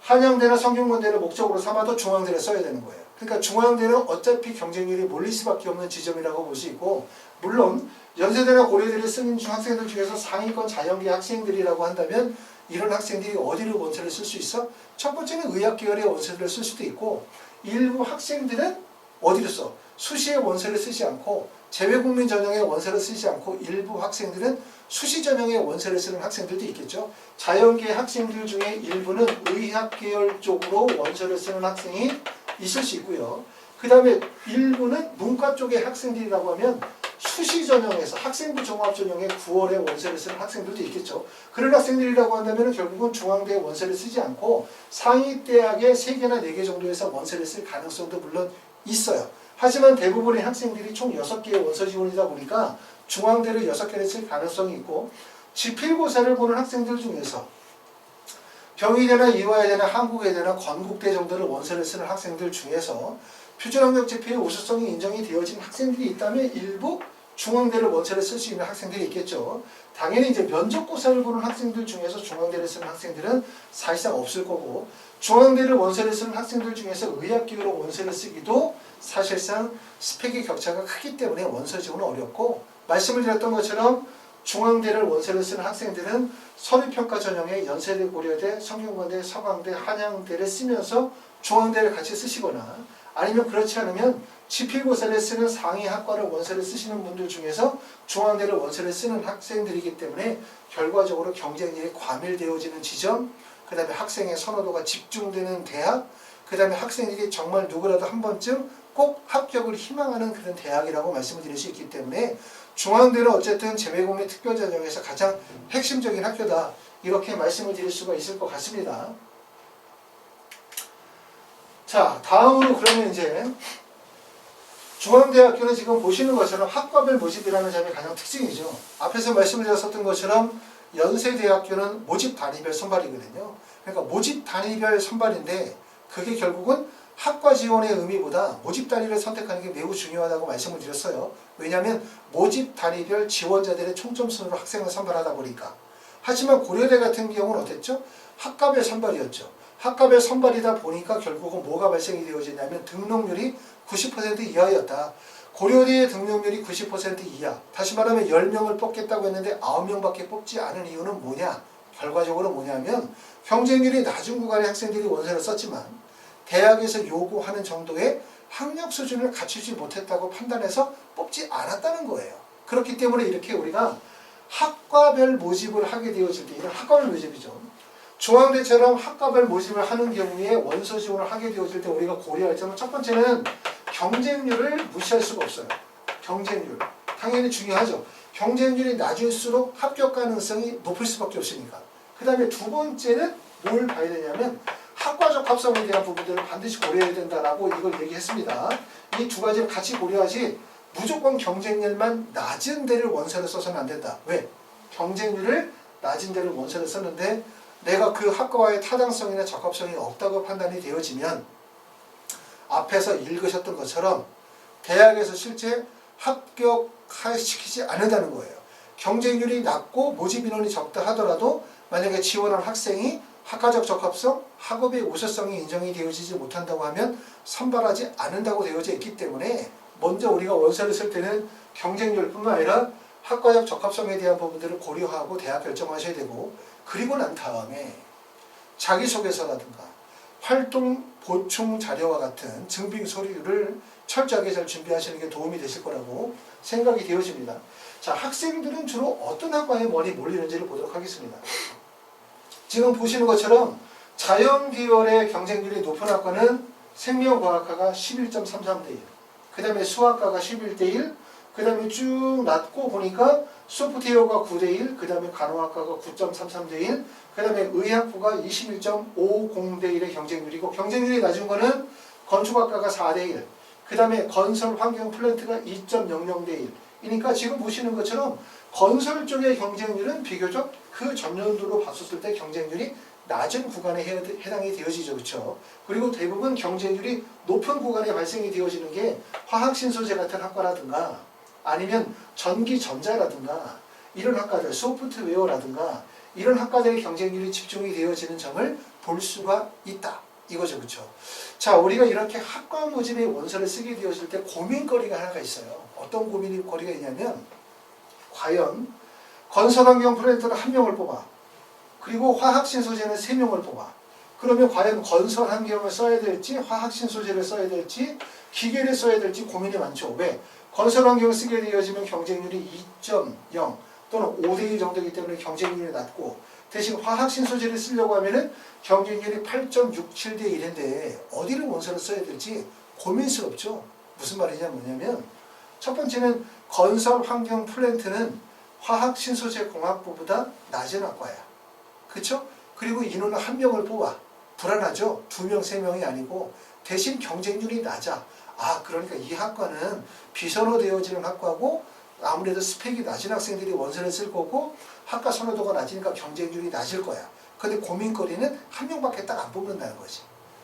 한양대나 성균관대를 목적으로 삼아도 중앙대를 써야 되는 거예요. 그러니까 중앙대는 어차피 경쟁률이 몰릴 수밖에 없는 지점이라고 볼 수 있고 물론 연세대나 고려대를 쓰는 학생들 중에서 상위권 자연계 학생들이라고 한다면 이런 학생들이 어디로 원서를 쓸 수 있어? 첫 번째는 의학 계열의 원서를 쓸 수도 있고 일부 학생들은 어디로 써? 수시의 원서를 쓰지 않고 재외국민 전형의 원서를 쓰지 않고 일부 학생들은 수시 전형의 원서를 쓰는 학생들도 있겠죠. 자연계 학생들 중에 일부는 의학 계열 쪽으로 원서를 쓰는 학생이 있을 수 있고요. 그 다음에 일부는 문과 쪽의 학생들이라고 하면 수시 전형에서 학생부 종합 전형의 9월에 원서를 쓰는 학생들도 있겠죠. 그런 학생들이라고 한다면 결국은 중앙대 원서를 쓰지 않고 상위대학의 3개나 4개 정도에서 원서를 쓸 가능성도 물론 있어요. 하지만 대부분의 학생들이 총 6개의 원서 지원이다 보니까 중앙대를 6개를 쓸 가능성이 있고 지필고사를 보는 학생들 중에서 경희대나 이화여대나 한국외대나 건국대 정도를 원서를 쓰는 학생들 중에서 표준학력지필의 우수성이 인정이 되어진 학생들이 있다면 일부 중앙대를 원서를 쓸 수 있는 학생들이 있겠죠. 당연히 이제 면접고사를 보는 학생들 중에서 중앙대를 쓰는 학생들은 사실상 없을 거고 중앙대를 원서를 쓰는 학생들 중에서 의학계열로 원서를 쓰기도 사실상 스펙의 격차가 크기 때문에 원서 지원은 어렵고 말씀을 드렸던 것처럼 중앙대를 원서를 쓰는 학생들은 서류평가 전형에 연세대, 고려대, 성균관대, 서강대, 한양대를 쓰면서 중앙대를 같이 쓰시거나 아니면 그렇지 않으면 지필고사를 쓰는 상위 학과를 원서를 쓰시는 분들 중에서 중앙대를 원서를 쓰는 학생들이기 때문에 결과적으로 경쟁률이 과밀되어지는 지점, 그 다음에 학생의 선호도가 집중되는 대학, 그 다음에 학생들이 정말 누구라도 한 번쯤 꼭 합격을 희망하는 그런 대학이라고 말씀을 드릴 수 있기 때문에 중앙대는 어쨌든 재외국민 특별전형에서 가장 핵심적인 학교다 이렇게 말씀을 드릴 수가 있을 것 같습니다. 자, 다음으로 그러면 이제 중앙대학교는 지금 보시는 것처럼 학과별 모집이라는 점이 가장 특징이죠. 앞에서 말씀을 드렸었던 것처럼 연세대학교는 모집 단위별 선발이거든요. 그러니까 모집 단위별 선발인데 그게 결국은 학과 지원의 의미보다 모집 단위를 선택하는 게 매우 중요하다고 말씀을 드렸어요. 왜냐하면 모집 단위별 지원자들의 총점 순으로 학생을 선발하다 보니까. 하지만 고려대 같은 경우는 어땠죠? 학과별 선발이었죠. 학과별 선발이다 보니까 결국은 뭐가 발생이 되어지냐면 등록률이 90% 이하였다. 고려대의 등록률이 90% 이하. 다시 말하면 10명을 뽑겠다고 했는데 9명밖에 뽑지 않은 이유는 뭐냐? 결과적으로 뭐냐면 경쟁률이 낮은 구간의 학생들이 원서를 썼지만 대학에서 요구하는 정도의 학력 수준을 갖추지 못했다고 판단해서 뽑지 않았다는 거예요. 그렇기 때문에 이렇게 우리가 학과별 모집을 하게 되어질 때 이런 학과별 모집이죠. 중앙대처럼 학과별 모집을 하는 경우에 원서 지원을 하게 되어질 때 우리가 고려할 점은 첫 번째는 경쟁률을 무시할 수가 없어요. 경쟁률. 당연히 중요하죠. 경쟁률이 낮을수록 합격 가능성이 높을 수밖에 없으니까. 그 다음에 두 번째는 뭘 봐야 되냐면 학과적 합성에 대한 부분들을 반드시 고려해야 된다라고 이걸 얘기했습니다. 이 두 가지를 같이 고려하지 무조건 경쟁률만 낮은 데를 원서를 써서는 안 된다. 왜? 경쟁률을 낮은 데를 원서를 썼는데 내가 그 학과와의 타당성이나 적합성이 없다고 판단이 되어지면 앞에서 읽으셨던 것처럼 대학에서 실제 합격시키지 않는다는 거예요. 경쟁률이 낮고 모집 인원이 적다 하더라도 만약에 지원한 학생이 학과적 적합성, 학업의 우수성이 인정이 되어지지 못한다고 하면 선발하지 않는다고 되어져 있기 때문에 먼저 우리가 원서를 쓸 때는 경쟁률뿐만 아니라 학과적 적합성에 대한 부분들을 고려하고 대학 결정하셔야 되고 그리고 난 다음에 자기소개서라든가 활동 보충 자료와 같은 증빙 서류를 철저하게 잘 준비하시는 게 도움이 되실 거라고 생각이 되어집니다. 자, 학생들은 주로 어떤 학과에 많이 몰리는지를 보도록 하겠습니다. 지금 보시는 것처럼 자연 계열의 경쟁률이 높은 학과는 생명과학과가 11.33대 1, 그 다음에 수학과가 11대 1, 그 다음에 쭉 낮고 보니까 소프트웨어가 9대 1, 그 다음에 간호학과가 9.33대 1, 그 다음에 의학부가 21.50대 1의 경쟁률이고 경쟁률이 낮은 거는 건축학과가 4대 1, 그 다음에 건설 환경 플랜트가 2.00대 1. 그러니까 지금 보시는 것처럼 건설 쪽의 경쟁률은 비교적 그 전년도로 봤었을 때 경쟁률이 낮은 구간에 해당이 되어지죠. 그렇죠? 그리고 대부분 경쟁률이 높은 구간에 발생이 되어지는 게 화학신소재 같은 학과라든가 아니면 전기전자라든가 이런 학과들, 소프트웨어라든가 이런 학과들의 경쟁률이 집중이 되어지는 점을 볼 수가 있다. 이거죠. 그렇죠? 자, 우리가 이렇게 학과 모집의 원서를 쓰게 되어질 때 고민거리가 하나가 있어요. 어떤 고민거리가 있냐면 과연 건설환경 플랜트는 1명을 뽑아. 그리고 화학신소재는 3명을 뽑아. 그러면 과연 건설환경을 써야 될지 화학신소재를 써야 될지 기계를 써야 될지 고민이 많죠. 왜? 건설환경을 쓰게 되어지면 경쟁률이 2.0 또는 5대1 정도이기 때문에 경쟁률이 낮고 대신 화학신소재를 쓰려고 하면은 경쟁률이 8.67대 1인데 어디를 원서를 써야 될지 고민스럽죠. 무슨 뭐냐면 첫 번째는 건설환경 플랜트는 화학신소재공학부보다 낮은 학과야. 그쵸? 그리고 인원은 1명을 뽑아. 불안하죠? 2명, 3명이 아니고 대신 경쟁률이 낮아. 아, 그러니까 이 학과는 비선호되어지는 학과고 아무래도 스펙이 낮은 학생들이 원서를 쓸 거고 학과 선호도가 낮으니까 경쟁률이 낮을 거야. 근데 고민거리는 1명밖에 딱 안 뽑는다는 거지.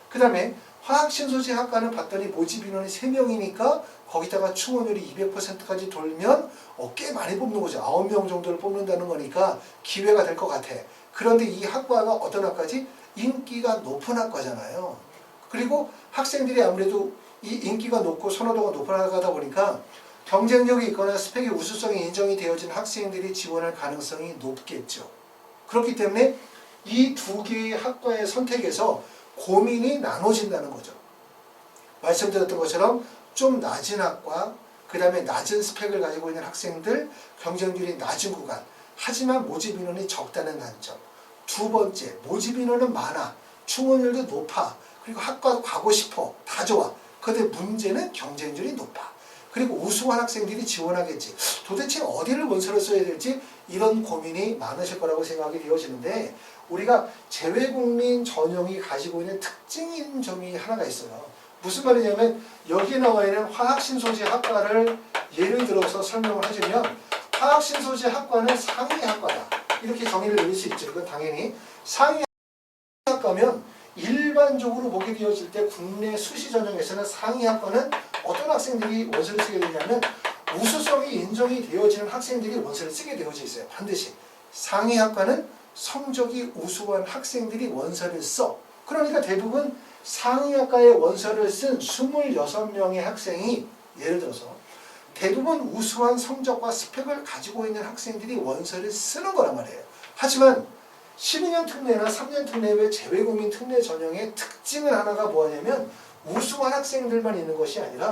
그 다음에 화학신소재 학과는 봤더니 모집 인원이 3명이니까 거기다가 충원율이 200%까지 돌면 꽤 많이 뽑는 거죠. 9명 정도를 뽑는다는 거니까 기회가 될 것 같아. 그런데 이 학과가 어떤 학과지? 인기가 높은 학과잖아요. 그리고 학생들이 아무래도 이 인기가 높고 선호도가 높은 학과다 보니까 경쟁력이 있거나 스펙의 우수성이 인정이 되어진 학생들이 지원할 가능성이 높겠죠. 그렇기 때문에 이 두 개의 학과의 선택에서 고민이 나눠진다는 거죠. 말씀드렸던 것처럼 좀 낮은 학과, 그 다음에 낮은 스펙을 가지고 있는 학생들, 경쟁률이 낮은 구간, 하지만 모집 인원이 적다는 단점. 두 번째, 모집 인원은 많아, 충원율도 높아, 그리고 학과도 가고 싶어, 다 좋아. 그런데 문제는 경쟁률이 높아. 그리고 우수한 학생들이 지원하겠지. 도대체 어디를 원서를 써야 될지 이런 고민이 많으실 거라고 생각이 되어지는데 우리가 재외국민 전형이 가지고 있는 특징인 점이 하나가 있어요. 무슨 말이냐면 여기 나와 있는 화학신소재 학과를 예를 들어서 설명을 해주면 화학신소재 학과는 상위 학과다. 이렇게 정의를 내릴 수 있죠. 이건 당연히 상위 학과면 일반적으로 보게 되어질 때 국내 수시 전형에서는 상위 학과는 어떤 학생들이 원서를 쓰게 되냐면 우수성이 인정이 되어지는 학생들이 원서를 쓰게 되어져 있어요. 반드시. 상위 학과는 성적이 우수한 학생들이 원서를 써. 그러니까 대부분 상위 학과에 원서를 쓴 26명의 학생이 예를 들어서 대부분 우수한 성적과 스펙을 가지고 있는 학생들이 원서를 쓰는 거란 말이에요. 하지만 12년 특례나 3년 특례 외 재외국민 특례 전형의 특징은 하나가 뭐냐면 우수한 학생들만 있는 것이 아니라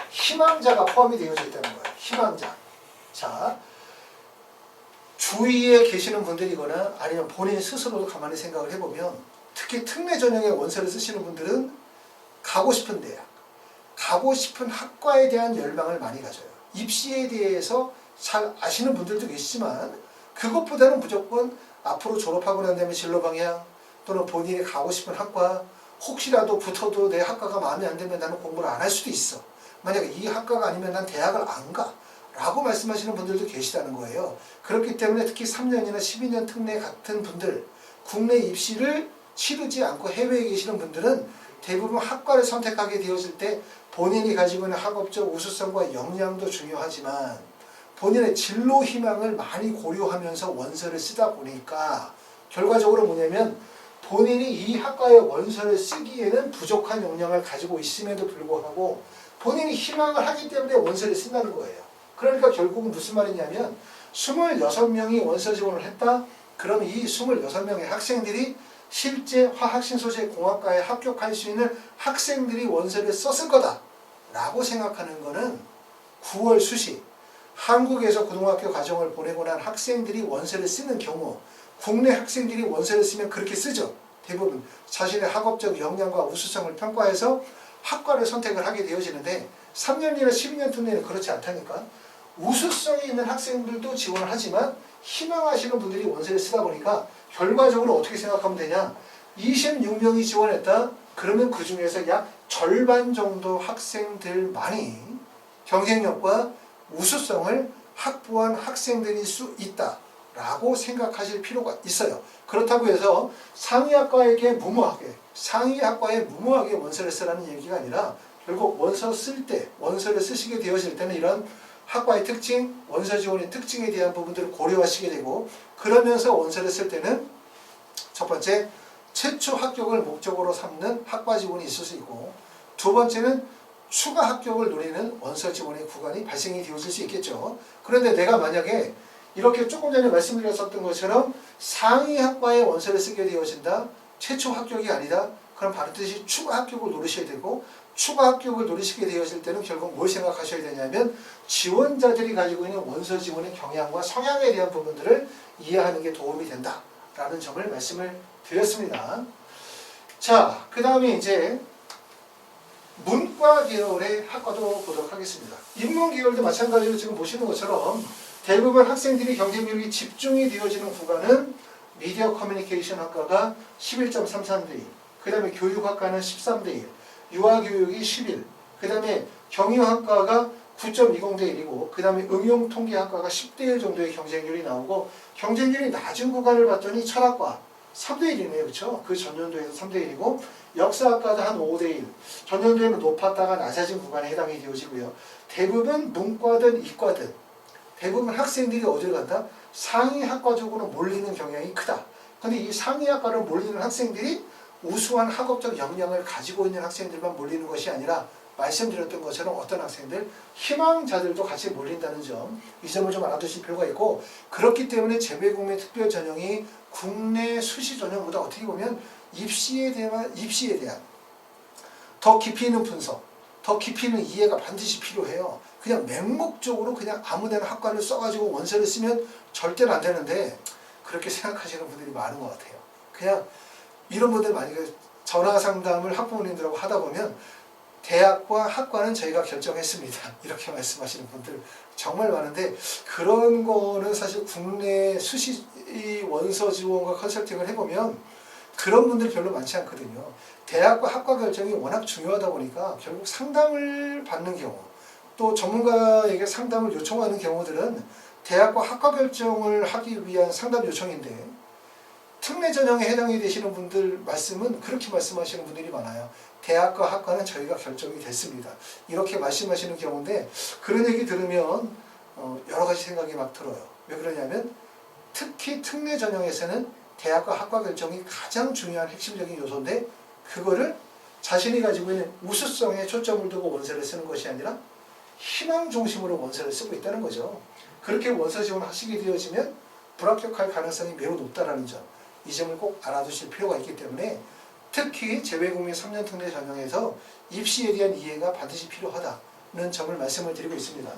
희망자가 포함이 되어져 있다는 거예요. 희망자. 자, 주위에 계시는 분들이거나 아니면 본인 스스로도 가만히 생각을 해보면 특히 특례 전형의 원서를 쓰시는 분들은 가고 싶은 대학, 가고 싶은 학과에 대한 열망을 많이 가져요. 입시에 대해서 잘 아시는 분들도 계시지만 그것보다는 무조건 앞으로 졸업하고 난 다음에 진로 방향 또는 본인이 가고 싶은 학과 혹시라도 붙어도 내 학과가 마음에 안 들면 나는 공부를 안 할 수도 있어. 만약에 이 학과가 아니면 난 대학을 안 가. 라고 말씀하시는 분들도 계시다는 거예요. 그렇기 때문에 특히 3년이나 12년 특례 같은 분들, 국내 입시를 치르지 않고 해외에 계시는 분들은 대부분 학과를 선택하게 되었을 때 본인이 가지고 있는 학업적 우수성과 역량도 중요하지만 본인의 진로 희망을 많이 고려하면서 원서를 쓰다 보니까 결과적으로 뭐냐면 본인이 이 학과에 원서를 쓰기에는 부족한 역량을 가지고 있음에도 불구하고 본인이 희망을 하기 때문에 원서를 쓴다는 거예요. 그러니까 결국은 무슨 말이냐면 26명이 원서 지원을 했다? 그럼 이 26명의 학생들이 실제 화학신소재 공학과에 합격할 수 있는 학생들이 원서를 썼을 거다 라고 생각하는 거는 9월 수시 한국에서 고등학교 과정을 보내고 난 학생들이 원서를 쓰는 경우 국내 학생들이 원서를 쓰면 그렇게 쓰죠. 대부분 자신의 학업적 역량과 우수성을 평가해서 학과를 선택을 하게 되어지는데 3년이나 12년 특례는 그렇지 않다니까. 우수성이 있는 학생들도 지원을 하지만 희망하시는 분들이 원서를 쓰다 보니까 결과적으로 어떻게 생각하면 되냐. 26명이 지원했다. 그러면 그 중에서 약 절반 정도 학생들만이 경쟁력과 우수성을 확보한 학생들일 수 있다 라고 생각하실 필요가 있어요. 그렇다고 해서 상위학과에 무모하게 원서를 쓰라는 얘기가 아니라 결국 원서 쓸 때, 원서를 쓰시게 되어질 때는 이런 학과의 특징, 원서 지원의 특징에 대한 부분들을 고려하시게 되고 그러면서 원서를 쓸 때는 첫 번째, 최초 합격을 목적으로 삼는 학과 지원이 있을 수 있고 두 번째는 추가 합격을 노리는 원서 지원의 구간이 발생이 되어질 수 있겠죠. 그런데 내가 만약에 이렇게 조금 전에 말씀드렸었던 것처럼 상위 학과에 원서를 쓰게 되어진다. 최초 합격이 아니다. 그럼 반드시 추가 합격을 노리셔야 되고, 추가 합격을 노리시게 되어질 때는 결국 뭘 생각하셔야 되냐면 지원자들이 가지고 있는 원서 지원의 경향과 성향에 대한 부분들을 이해하는 게 도움이 된다라는 점을 말씀을 드렸습니다. 자, 그 다음에 이제 문과 계열의 학과도 보도록 하겠습니다. 인문 계열도 마찬가지로 지금 보시는 것처럼 대부분 학생들이 경쟁률이 집중이 되어지는 구간은 미디어 커뮤니케이션 학과가 11.33대 1, 그 다음에 교육학과는 13대 1, 유아교육이 11, 그 다음에 경영학과가 9.20대 1이고, 그 다음에 응용통계학과가 10대 1 정도의 경쟁률이 나오고, 경쟁률이 낮은 구간을 봤더니 철학과 3대 1이네요. 그렇죠? 그 전년도에서 3대 1이고, 역사학과도 한 5대 1, 전년도에는 높았다가 낮아진 구간에 해당이 되어지고요. 대부분 문과든 이과든 대부분 학생들이 어디를 간다? 상위 학과 쪽으로 몰리는 경향이 크다. 근데 이 상위 학과로 몰리는 학생들이 우수한 학업적 역량을 가지고 있는 학생들만 몰리는 것이 아니라 말씀드렸던 것처럼 어떤 학생들, 희망자들도 같이 몰린다는 점, 이 점을 좀 알아두실 필요가 있고, 그렇기 때문에 재외국민 특별 전형이 국내 수시 전형보다 어떻게 보면 입시에 대한 더 깊이 있는 분석, 더 깊이 있는 이해가 반드시 필요해요. 그냥 맹목적으로 그냥 아무데나 학과를 써가지고 원서를 쓰면 절대로 안 되는데, 그렇게 생각하시는 분들이 많은 것 같아요. 그냥 이런 분들 만약에 전화 상담을 학부모님들하고 하다 보면 대학과 학과는 저희가 결정했습니다. 이렇게 말씀하시는 분들 정말 많은데, 그런 거는 사실 국내 수시 원서 지원과 컨설팅을 해보면 그런 분들이 별로 많지 않거든요. 대학과 학과 결정이 워낙 중요하다 보니까 결국 상담을 받는 경우, 또 전문가에게 상담을 요청하는 경우들은 대학과 학과 결정을 하기 위한 상담 요청인데, 특례 전형에 해당이 되시는 분들 말씀은 그렇게 말씀하시는 분들이 많아요. 대학과 학과는 저희가 결정이 됐습니다. 이렇게 말씀하시는 경우인데, 그런 얘기 들으면 여러 가지 생각이 막 들어요. 왜 그러냐면 특히 특례 전형에서는 대학과 학과 결정이 가장 중요한 핵심적인 요소인데, 그거를 자신이 가지고 있는 우수성에 초점을 두고 원서를 쓰는 것이 아니라 희망 중심으로 원서를 쓰고 있다는 거죠. 그렇게 원서 지원하시게 되어지면 불합격할 가능성이 매우 높다는 점, 이 점을 꼭 알아두실 필요가 있기 때문에 특히 재외국민 3년 특례 전형에서 입시에 대한 이해가 반드시 필요하다는 점을 말씀을 드리고 있습니다.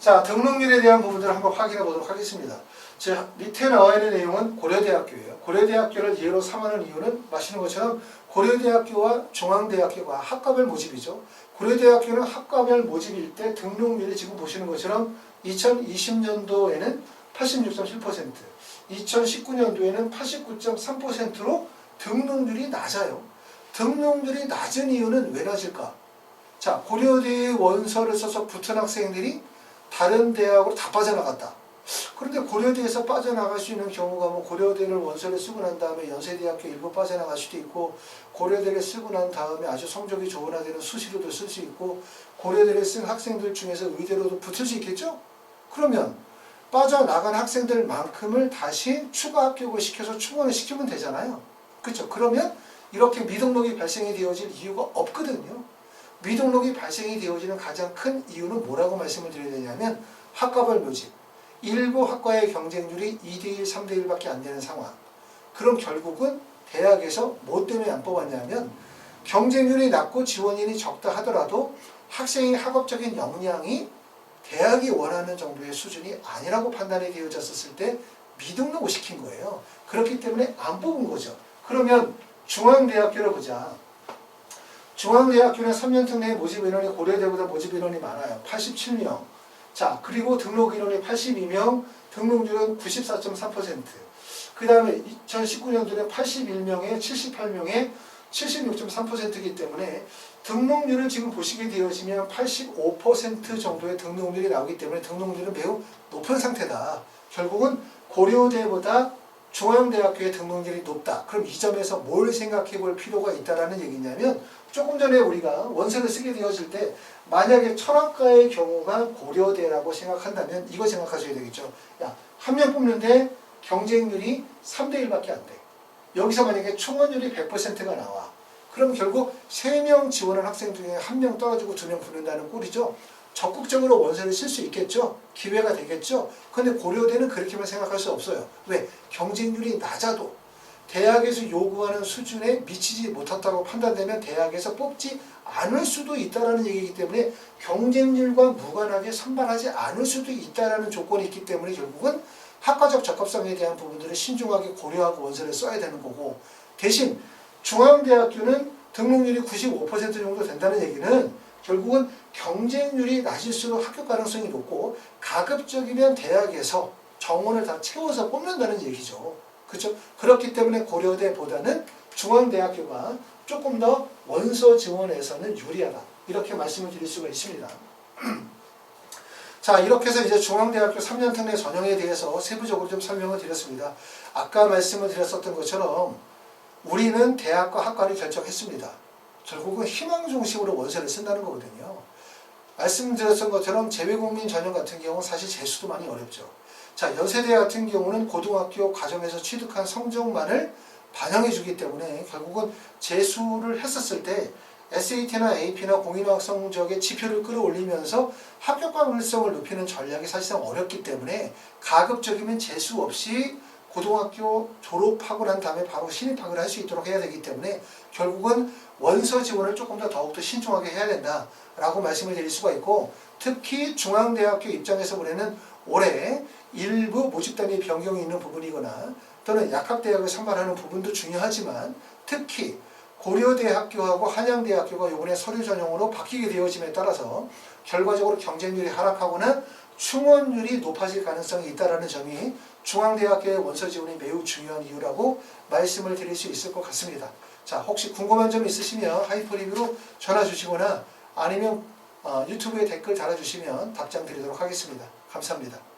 자, 등록률에 대한 부분들을 한번 확인해 보도록 하겠습니다. 자, 밑에 나와 있는 내용은 고려대학교예요. 고려대학교를 예로 삼하는 이유는 아시는 것처럼 고려대학교와 중앙대학교가 학과별 모집이죠. 고려대학교는 학과별 모집일 때 등록률이 지금 보시는 것처럼 2020년도에는 86.7%, 2019년도에는 89.3%로 등록률이 낮아요. 등록률이 낮은 이유는 왜 낮을까? 자, 고려대에 원서를 써서 붙은 학생들이 다른 대학으로 다 빠져나갔다. 그런데 고려대에서 빠져나갈 수 있는 경우가 뭐 고려대를 원서를 쓰고 난 다음에 연세대학교 일부 빠져나갈 수도 있고, 고려대를 쓰고 난 다음에 아주 성적이 좋은 아들은 수시로도 쓸 수 있고, 고려대를 쓴 학생들 중에서 의대로도 붙을 수 있겠죠? 그러면 빠져나간 학생들만큼을 다시 추가 합격을 시켜서 충원을 시키면 되잖아요. 그렇죠? 그러면 이렇게 미등록이 발생이 되어질 이유가 없거든요. 미등록이 발생이 되어지는 가장 큰 이유는 뭐라고 말씀을 드려야 되냐면 학과별 모집. 일부 학과의 경쟁률이 2대1, 3대1밖에 안 되는 상황. 그럼 결국은 대학에서 뭐 때문에 안 뽑았냐면 경쟁률이 낮고 지원인이 적다 하더라도 학생의 학업적인 역량이 대학이 원하는 정도의 수준이 아니라고 판단이 되어졌을 때 미등록을 시킨 거예요. 그렇기 때문에 안 뽑은 거죠. 그러면 중앙대학교를 보자. 중앙대학교는 3년 특례 모집 인원이 고려대보다 모집 인원이 많아요. 87명. 자, 그리고 등록 인원이 82명, 등록률은 94.3%. 그 다음에 2019년도에 81명에 78명에 76.3%이기 때문에 등록률을 지금 보시게 되어지면 85% 정도의 등록률이 나오기 때문에 등록률은 매우 높은 상태다. 결국은 고려대보다 중앙대학교의 등록률이 높다. 그럼 이 점에서 뭘 생각해 볼 필요가 있다는 얘기냐면, 조금 전에 우리가 원서를 쓰게 되어질 때 만약에 철학과의 경우가 고려대라고 생각한다면 이거 생각하셔야 되겠죠. 야, 한 명 뽑는데 경쟁률이 3대1밖에 안 돼. 여기서 만약에 충원율이 100%가 나와. 그럼 결국 3명 지원한 학생 중에 1명 떨어지고 2명 붙는다는 꼴이죠. 적극적으로 원서를 쓸 수 있겠죠. 기회가 되겠죠. 그런데 고려대는 그렇게만 생각할 수 없어요. 왜? 경쟁률이 낮아도 대학에서 요구하는 수준에 미치지 못했다고 판단되면 대학에서 뽑지 않을 수도 있다는 얘기이기 때문에 경쟁률과 무관하게 선발하지 않을 수도 있다는 조건이 있기 때문에 결국은 학과적 적합성에 대한 부분들을 신중하게 고려하고 원서를 써야 되는 거고, 대신 중앙대학교는 등록률이 95% 정도 된다는 얘기는 결국은 경쟁률이 낮을수록 합격 가능성이 높고 가급적이면 대학에서 정원을 다 채워서 뽑는다는 얘기죠. 그렇죠? 그렇기 때문에 고려대보다는 중앙대학교가 조금 더 원서 지원에서는 유리하다. 이렇게 말씀을 드릴 수가 있습니다. 자, 이렇게 해서 이제 중앙대학교 3년 특례 전형에 대해서 세부적으로 좀 설명을 드렸습니다. 아까 말씀을 드렸었던 것처럼 우리는 대학과 학과를 결정했습니다. 결국은 희망 중심으로 원서를 쓴다는 거거든요. 말씀드렸던 것처럼 재외국민 전형 같은 경우는 사실 재수도 많이 어렵죠. 자, 연세대 같은 경우는 고등학교 과정에서 취득한 성적만을 반영해 주기 때문에 결국은 재수를 했었을 때 SAT나 AP나 공인학업 성적의 지표를 끌어올리면서 합격 가능성을 높이는 전략이 사실상 어렵기 때문에 가급적이면 재수 없이 고등학교 졸업하고 난 다음에 바로 신입학을 할 수 있도록 해야 되기 때문에 결국은 원서 지원을 조금 더욱더 신중하게 해야 된다라고 말씀을 드릴 수가 있고, 특히 중앙대학교 입장에서 보면은 올해 일부 모집단위 변경이 있는 부분이거나 또는 약학대학을 선발하는 부분도 중요하지만 특히 고려대학교하고 한양대학교가 이번에 서류 전형으로 바뀌게 되어짐에 따라서 결과적으로 경쟁률이 하락하거나 충원율이 높아질 가능성이 있다는 점이 중앙대학교의 원서 지원이 매우 중요한 이유라고 말씀을 드릴 수 있을 것 같습니다. 자, 혹시 궁금한 점 있으시면 하이퍼리뷰로 전화 주시거나 아니면 유튜브에 댓글 달아주시면 답장 드리도록 하겠습니다. 감사합니다.